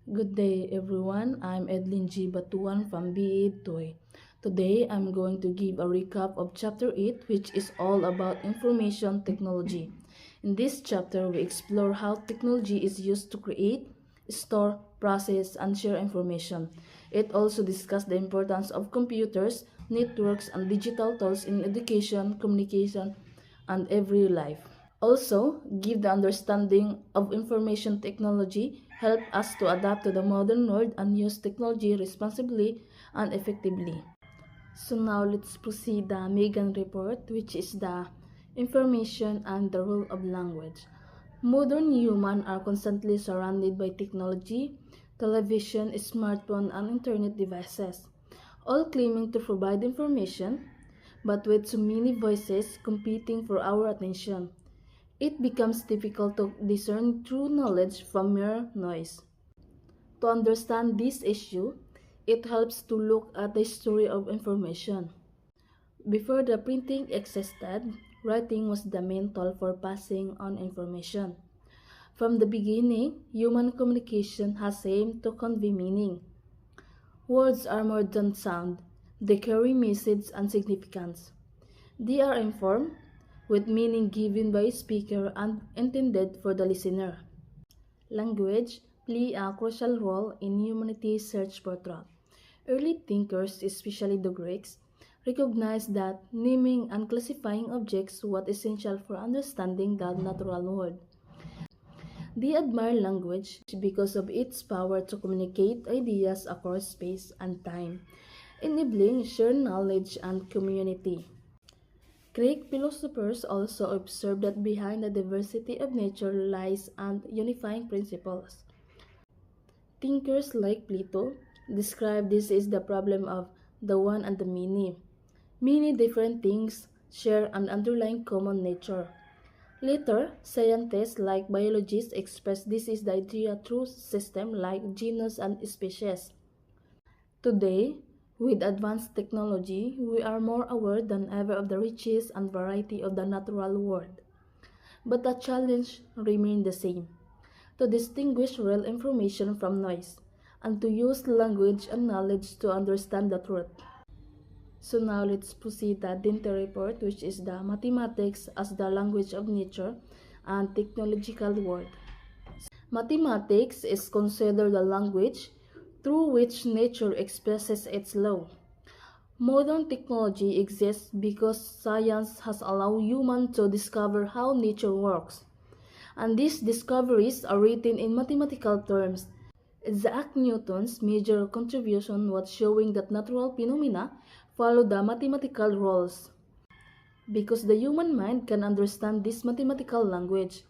Good day everyone, I'm Edlin G. Batuan from BA Toy. Today I'm going to give a recap of Chapter 8, which is all about information technology. In this chapter, we explore how technology is used to create, store, process, and share information. It also discusses the importance of computers, networks, and digital tools in education, communication, and everyday life. Also, give the understanding of information technology help us to adapt to the modern world and use technology responsibly and effectively. So now let's proceed the Megan report, which is the information and the role of language. Modern humans are constantly surrounded by technology, television, smartphone, and internet devices, all claiming to provide information, but with so many voices competing for our attention. It becomes difficult to discern true knowledge from mere noise. To understand this issue, it helps to look at the history of information. Before the printing existed, writing was the main tool for passing on information. From the beginning, human communication has aimed to convey meaning. Words are more than sound. They carry message and significance. They are informed, with meaning given by a speaker and intended for the listener. Language play a crucial role in humanity's search for truth. Early thinkers, especially the Greeks, recognized that naming and classifying objects was essential for understanding the natural world. They admire language because of its power to communicate ideas across space and time, enabling shared knowledge and community. Greek philosophers also observed that behind the diversity of nature lies an unifying principles. Thinkers like Plato describe this as the problem of the one and the many. Many different things share an underlying common nature. Later, scientists like biologists express this is the idea through systems like genus and species. Today, with advanced technology, we are more aware than ever of the riches and variety of the natural world. But the challenge remains the same: to distinguish real information from noise, and to use language and knowledge to understand the truth. So now let's proceed the Dinte report, which is the mathematics as the language of nature and technological world. Mathematics is considered the language through which nature expresses its law. Modern technology exists because science has allowed humans to discover how nature works, and these discoveries are written in mathematical terms. Isaac Newton's major contribution was showing that natural phenomena follow the mathematical rules. Because the human mind can understand this mathematical language,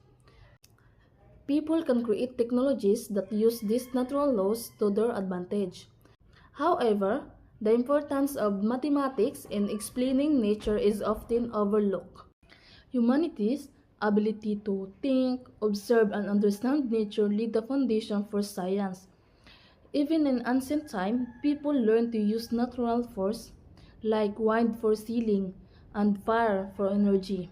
people can create technologies that use these natural laws to their advantage. However, the importance of mathematics in explaining nature is often overlooked. Humanity's ability to think, observe, and understand nature laid the foundation for science. Even in ancient time, people learned to use natural force like wind for sealing and fire for energy.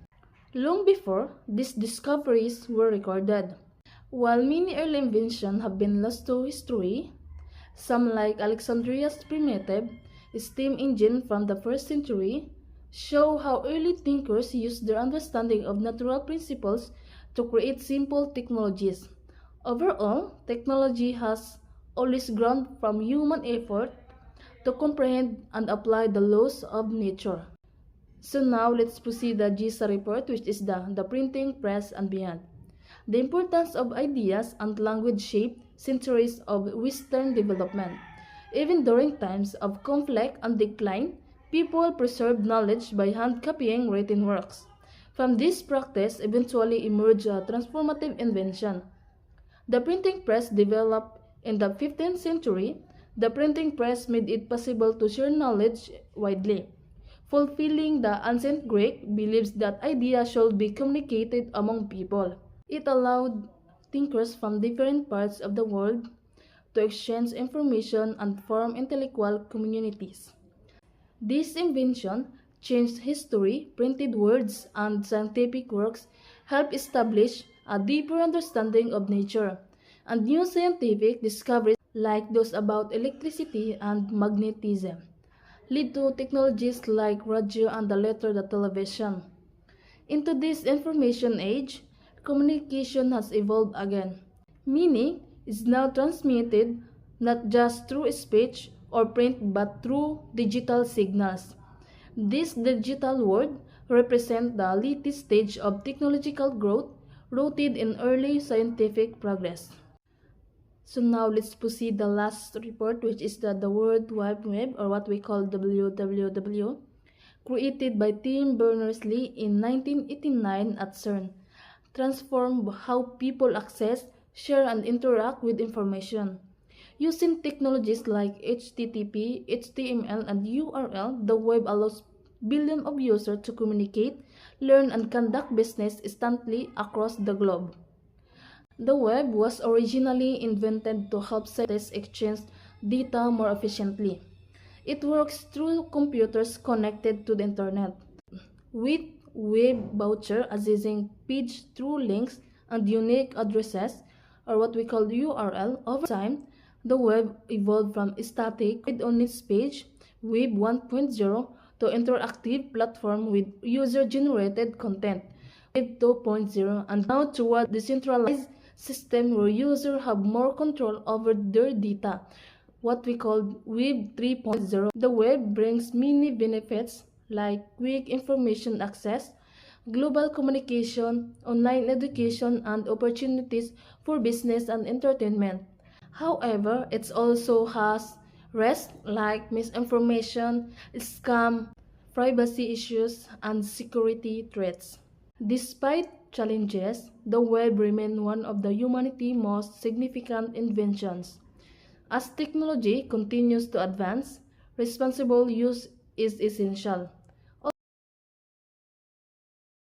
Long before these discoveries were recorded. While many early inventions have been lost to history, some like Alexandria's primitive steam engine from the 1st century show how early thinkers used their understanding of natural principles to create simple technologies. Overall, technology has always grown from human effort to comprehend and apply the laws of nature. So now let's proceed the GISA report, which is the printing press and beyond. The importance of ideas and language shaped centuries of Western development. Even during times of conflict and decline, people preserved knowledge by hand copying written works. From this practice eventually emerged a transformative invention. The printing press developed in the 15th century. The printing press made it possible to share knowledge widely, fulfilling the ancient Greek beliefs that ideas should be communicated among people. It allowed thinkers from different parts of the world to exchange information and form intellectual communities. This invention changed history, printed words, and scientific works helped establish a deeper understanding of nature. and new scientific discoveries like those about electricity and magnetism lead to technologies like radio and later the television. In today's information age, communication has evolved again. Meaning is now transmitted not just through speech or print but through digital signals. This digital world represents the latest stage of technological growth rooted in early scientific progress. So now let's proceed the last report, which is the World Wide Web, or what we call WWW, created by Tim Berners-Lee in 1989 at CERN, transformed how people access, share, and interact with information. Using technologies like HTTP, HTML, and URL, the web allows billions of users to communicate, learn, and conduct business instantly across the globe. The web was originally invented to help scientists exchange data more efficiently. It works through computers connected to the internet. With web voucher accessing page through links and unique addresses, or what we call URL, over time, the web evolved from static on its page, Web 1.0, to interactive platform with user-generated content, Web 2.0, and now toward decentralized system where users have more control over their data, what we call Web 3.0. The web brings many benefits like quick information access, global communication, online education, and opportunities for business and entertainment. However, it also has risks like misinformation, scam, privacy issues, and security threats. Despite challenges, the web remains one of the humanity's most significant inventions. As technology continues to advance, responsible use is essential.